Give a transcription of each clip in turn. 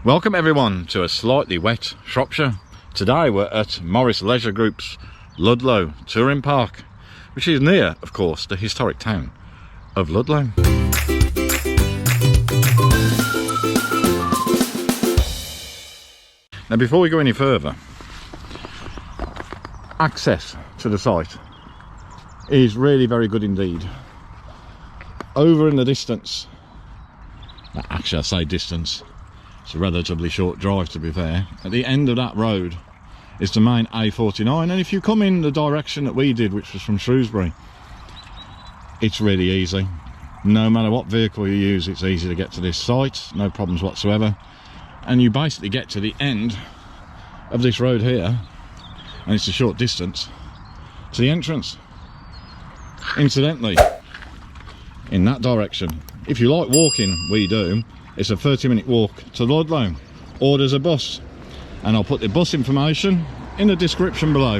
Welcome everyone to a slightly wet Shropshire. Today we're at Morris Leisure Group's Ludlow Touring Park, which is near, of course, the historic town of Ludlow. Now before we go any further, access to the site is really very good indeed. Over in the distance, actually I say distance, it's a relatively short drive to be fair, at the end of that road is the main A49, and if you come in the direction that we did, which was from Shrewsbury, it's really easy. No matter what vehicle you use, it's easy to get to this site, no problems whatsoever. And you basically get to the end of this road here, and it's a short distance to the entrance. Incidentally, in that direction, if you like walking, we do, it's a 30-minute walk to Ludlow, or there's a bus, and I'll put the bus information in the description below.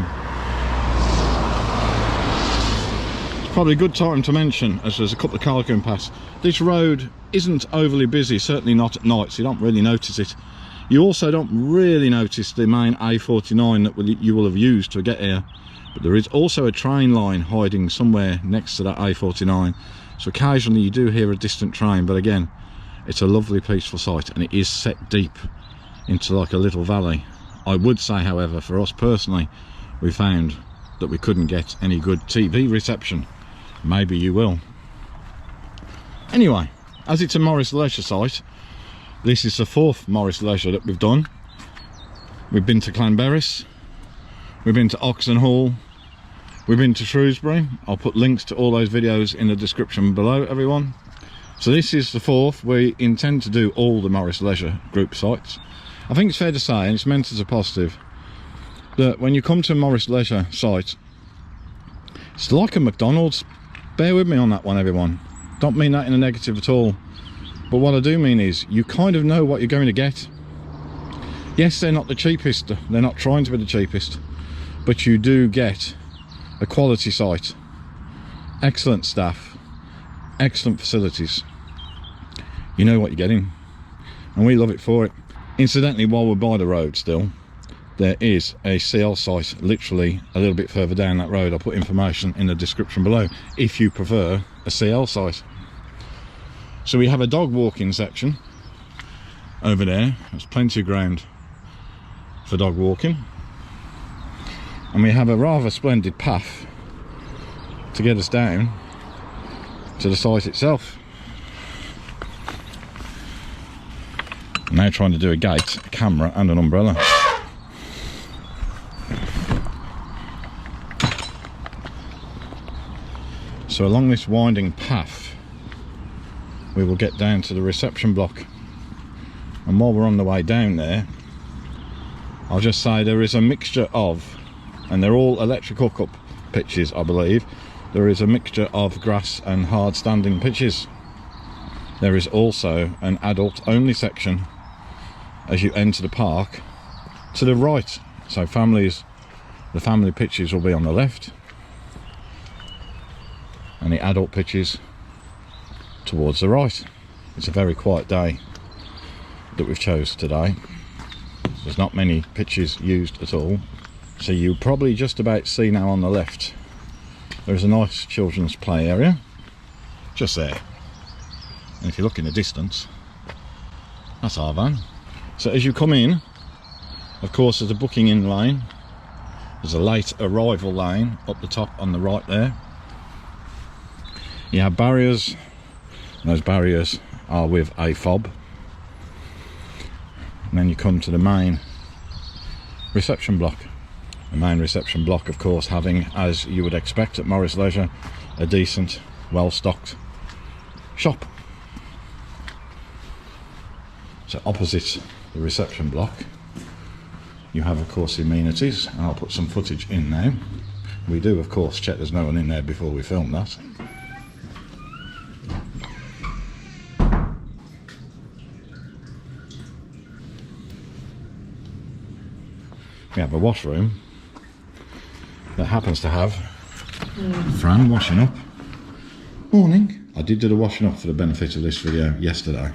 It's probably a good time to mention, as there's a couple of cars going past, this road isn't overly busy, certainly not at night, so you don't really notice it. You also don't really notice the main A49 that you will have used to get here, but there is also a train line hiding somewhere next to that A49, so occasionally you do hear a distant train, but again, it's a lovely peaceful site, and it is set deep into like a little valley. I would say, however, for us personally, we found that we couldn't get any good TV reception. Maybe you will. Anyway, as it's a Morris Leisure site, this is the fourth Morris Leisure that we've done. We've been to Clanberris, we've been to Oxenhall, we've been to Shrewsbury. I'll put links to all those videos in the description below, everyone. So this is the fourth. We intend to do all the Morris Leisure Group sites. I think it's fair to say, and it's meant as a positive, that when you come to a Morris Leisure site, it's like a McDonald's. Bear with me on that one, everyone. Don't mean that in a negative at all. But what I do mean is, you kind of know what you're going to get. Yes, they're not the cheapest. They're not trying to be the cheapest. But you do get a quality site. Excellent staff. Excellent facilities. You know what you're getting. And we love it for it. Incidentally, while we're by the road still, there is a CL site literally a little bit further down that road. I'll put information in the description below if you prefer a CL site. So we have a dog walking section over there. There's plenty of ground for dog walking. And we have a rather splendid path to get us down to the site itself. I'm now trying to do a gate, a camera and an umbrella. So along this winding path we will get down to the reception block, and while we're on the way down there, I'll just say there is a mixture of, and they're all electric hookup pitches I believe, there is a mixture of grass and hard standing pitches. There is also an adult only section as you enter the park to the right, so the family pitches will be on the left and the adult pitches towards the right. It's a very quiet day that we've chose today. There's not many pitches used at all, so you probably just about see now on the left there's a nice children's play area just there, and if you look in the distance, that's our van. So as you come in, of course, there's a booking in lane, there's a late arrival lane up the top on the right there. You have barriers, and those barriers are with a fob, and then you come to the main reception block. The main reception block, of course, having, as you would expect at Morris Leisure, a decent, well-stocked shop. So opposite the reception block you have, of course, amenities, and I'll put some footage in now. We do, of course, check there's no one in there before we film that. We have a washroom that happens to have Fran washing up. Morning. I did do the washing up for the benefit of this video yesterday.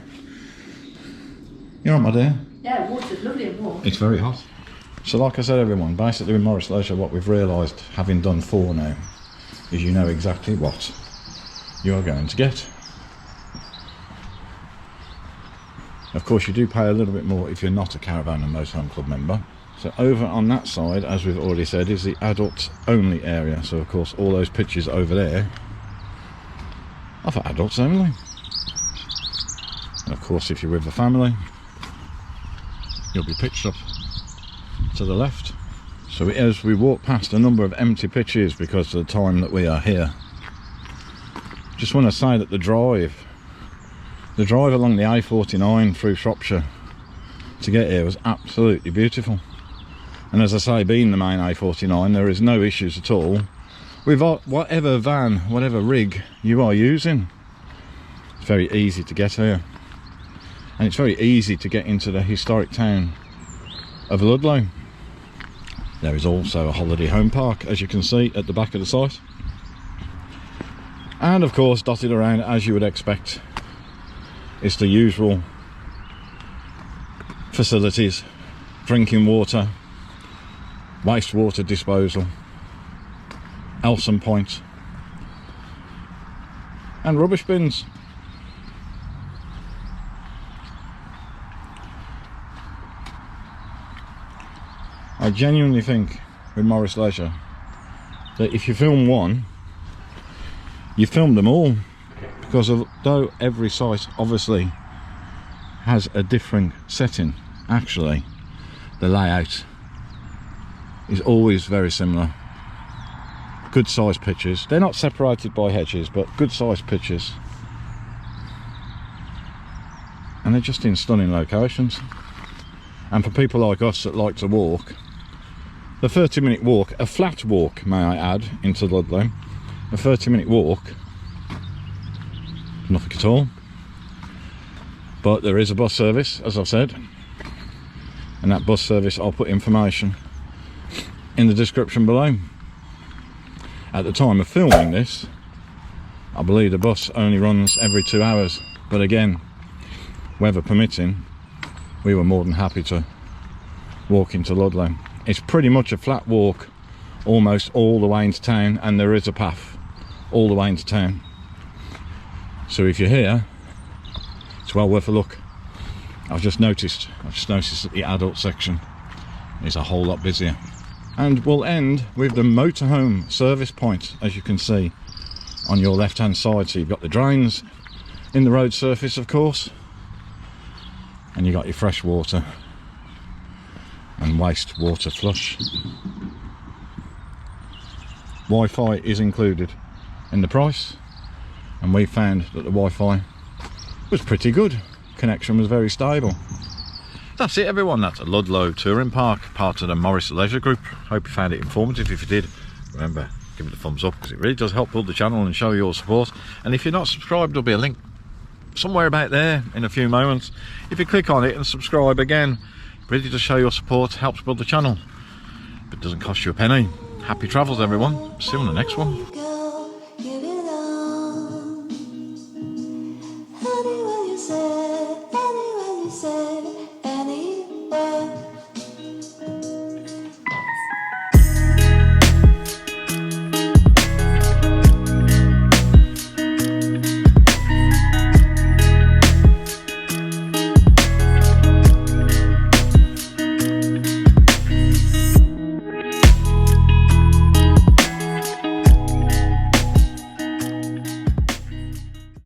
You alright, my dear? Yeah, water's lovely and warm. It's very hot. So like I said everyone, basically with Morris Leisure what we've realised, having done 4 now, is you know exactly what you are going to get. Of course you do pay a little bit more if you're not a Caravan and Motorhome Club member. So over on that side, as we've already said, is the adults only area. So of course all those pictures over there are for adults only. And of course if you're with a family, you'll be pitched up to the left. So as we walk past a number of empty pitches because of the time that we are here, just want to say that the drive along the A49 through Shropshire to get here was absolutely beautiful. And as I say, being the main A49, there is no issues at all with whatever van, whatever rig you are using. It's very easy to get here, and it's very easy to get into the historic town of Ludlow. There is also a holiday home park, as you can see at the back of the site, and of course dotted around, as you would expect, is the usual facilities: drinking water, wastewater disposal, Elson Point, and rubbish bins. I genuinely think with Morris Leisure that if you film one, you film them all, because although every site obviously has a different setting, actually the layout is always very similar. Good sized pitches, they're not separated by hedges, but good sized pitches, and they're just in stunning locations. And for people like us that like to walk, the 30-minute walk, a flat walk may I add, into Ludlow, a 30-minute walk, nothing at all. But there is a bus service, as I've said, and that bus service, I'll put information in the description below. At the time of filming this, I believe the bus only runs every 2 hours, but again, weather permitting, we were more than happy to walk into Ludlow. It's pretty much a flat walk almost all the way into town, and there is a path all the way into town. So if you're here, it's well worth a look. I've just noticed that the adult section is a whole lot busier. And we'll end with the motorhome service point, as you can see on your left hand side. So you've got the drains in the road surface, of course, and you got your fresh water and waste water flush. Wi-Fi is included in the price, and we found that the Wi-Fi was pretty good. Connection was very stable. That's it everyone, that's a Ludlow Touring Park, part of the Morris Leisure Group. Hope you found it informative. If you did, remember, give it a thumbs up, because it really does help build the channel and show your support. And if you're not subscribed, there'll be a link somewhere about there in a few moments. If you click on it and subscribe again, really does show your support, helps build the channel, but it doesn't cost you a penny. Happy travels everyone, see you on the next one.